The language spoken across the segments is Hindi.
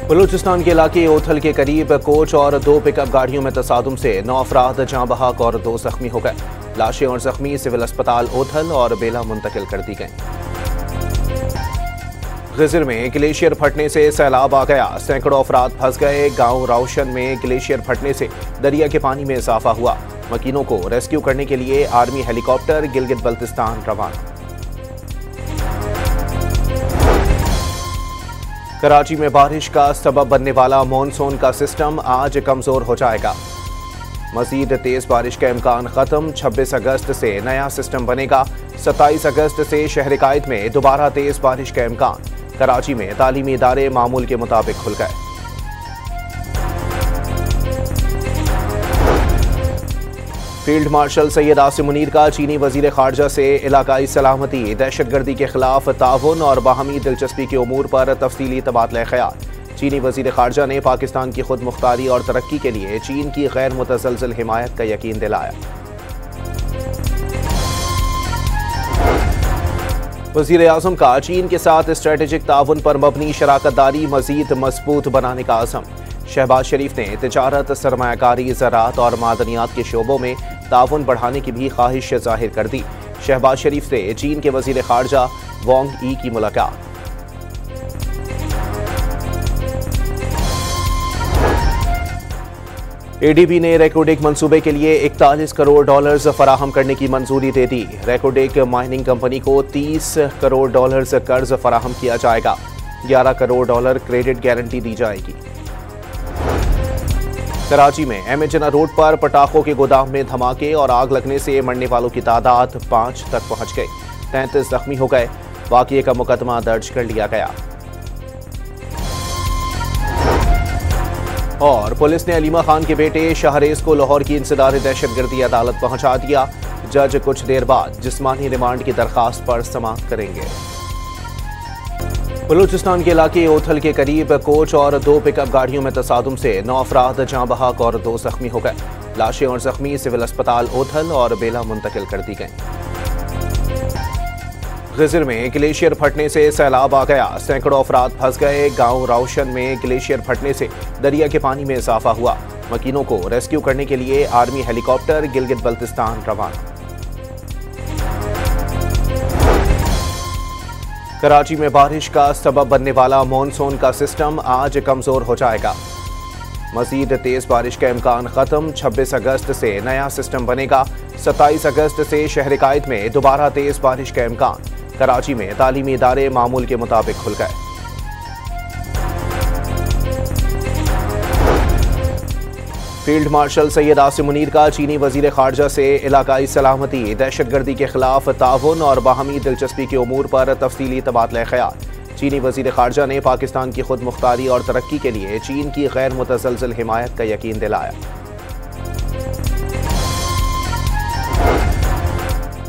बलूचिस्तान के इलाके ओथल के करीब कोच और 2 पिकअप गाड़ियों में तसादुम से 9 अफराद जाँ बहक और 2 जख्मी हो गए। लाशें और जख्मी सिविल अस्पताल ओथल और बेला मुंतकिल कर दी गईं। गिजर में ग्लेशियर फटने से सैलाब आ गया, सैकड़ों अफराद फंस गए। गांव राउशन में ग्लेशियर फटने से दरिया के पानी में इजाफा हुआ। मकीनों को रेस्क्यू करने के लिए आर्मी हेलीकॉप्टर गिलगित बल्तिस्तान रवाना। कराची में बारिश का सबब बनने वाला मॉनसून का सिस्टम आज कमजोर हो जाएगा। मजीद तेज बारिश का इम्कान खत्म। 26 अगस्त से नया सिस्टम बनेगा। 27 अगस्त से शहर कायद में दोबारा तेज बारिश का इम्कान। कराची में तालीमी इदारे मामूल के मुताबिक खुल गए। फील्ड मार्शल सैयद आसिम मुनीर का चीनी वजीर खारजा से इलाकाई सलामती, दहशतगर्दी के खिलाफ ताउन और बाहमी दिलचस्पी के उमूर पर तफसीली तबादला ख्याल। चीनी वजीर खारजा ने पाकिस्तान की खुद मुख्तारी और तरक्की के लिए चीन की गैर मुतसलसल हिमायत का यकीन दिलाया। वजीर आजम का चीन के साथ स्ट्रेटेजिक ताउन पर मबनी शराकतदारी मजीद मजबूत बनाने का आज़म। शहबाज शरीफ ने तिजारत, सरमायाकारी, ज़राअत और मादनियात के शोबों में ताउन बढ़ाने की भी ख्वाहिश जाहिर कर दी। शहबाज शरीफ से चीन के वजीर खारजा वांग यी की मुलाकात। एडीबी ने रैकोडेक मंसूबे के लिए $41 करोड़ फराहम करने की मंजूरी दे दी। रैकोडेक माइनिंग कंपनी को $30 करोड़ कर्ज फराहम किया जाएगा। $11 करोड़ क्रेडिट गारंटी दी जाएगी। कराची में एमेजना रोड पर पटाखों के गोदाम में धमाके और आग लगने से मरने वालों की तादाद 5 तक पहुंच गई। 33 जख्मी हो गए। वाक़ये का मुकदमा दर्ज कर लिया गया। और पुलिस ने अलीमा खान के बेटे शाहरेज को लाहौर की इंसदाद दहशतगर्दी अदालत पहुंचा दिया। जज कुछ देर बाद जिस्मानी रिमांड की दरखास्त पर समाअत करेंगे। बलूचिस्तान के इलाके ओथल के करीब कोच और 2 पिकअप गाड़ियों में तसादुम से 9 अफराद जाँ बहक और 2 जख्मी हो गए। लाशें और जख्मी सिविल अस्पताल ओथल और बेला मुंतकिल कर दी गईं। गिजर में ग्लेशियर फटने से सैलाब आ गया, सैकड़ों अफराद फंस गए। गांव राउशन में ग्लेशियर फटने से दरिया के पानी में इजाफा हुआ। मकीनों को रेस्क्यू करने के लिए आर्मी हेलीकॉप्टर गिलगित बल्तिस्तान रवाना। कराची में बारिश का सबब बनने वाला मॉनसून का सिस्टम आज कमजोर हो जाएगा। मजीद तेज बारिश का इम्कान खत्म। 26 अगस्त से नया सिस्टम बनेगा। 27 अगस्त से शहर कायद में दोबारा तेज बारिश का इम्कान। कराची में तालीमी इदारे मामूल के मुताबिक खुल गए। फील्ड मार्शल सैयद आसिम मुनीर का चीनी वजीर खारजा से इलाकाई सलामती, दहशतगर्दी के खिलाफ ताउन और बाहमी दिलचस्पी के उमूर पर तफसीली तबादला ख्याल। चीनी वजीर खारजा ने पाकिस्तान की खुद मुख्तारी और तरक्की के लिए चीन की गैर मुतसलसल हिमायत का यकीन दिलाया।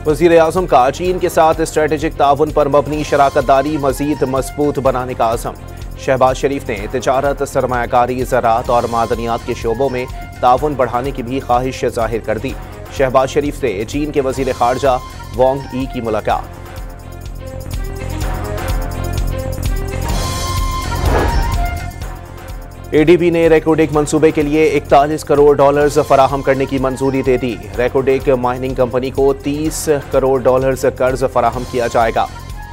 वजीर आजम का चीन के साथ स्ट्रेटेजिक ताउन पर मबनी शराकतदारी मजीद मजबूत बनाने का आज़म। शहबाज शरीफ ने तिजारत, सरमायाकारी, ज़राअत और मादनियात के शोबों में ताउन बढ़ाने की भी ख्वाहिश जाहिर कर दी। शहबाज शरीफ से चीन के वजीर खारजा वांग यी की मुलाकात। एडीबी ने रैकोडेक मंसूबे के लिए $41 करोड़ फराहम करने की मंजूरी दे दी। रैकोडेक माइनिंग कंपनी को $30 करोड़ कर्ज फराहम किया जाएगा।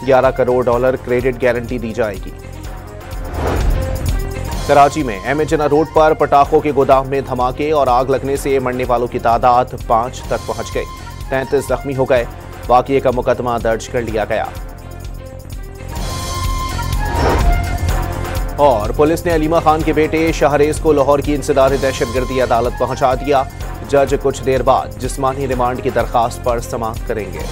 $11 करोड़ क्रेडिट गारंटी दी जाएगी। कराची में एमेजना रोड पर पटाखों के गोदाम में धमाके और आग लगने से मरने वालों की तादाद 5 तक पहुंच गई। 33 जख्मी हो गए। वाक़ये का मुकदमा दर्ज कर लिया गया। और पुलिस ने अलीमा खान के बेटे शाहरेज को लाहौर की इंसदाद दहशतगर्दी अदालत पहुंचा दिया। जज कुछ देर बाद जिस्मानी रिमांड की दरखास्त पर समाअत करेंगे।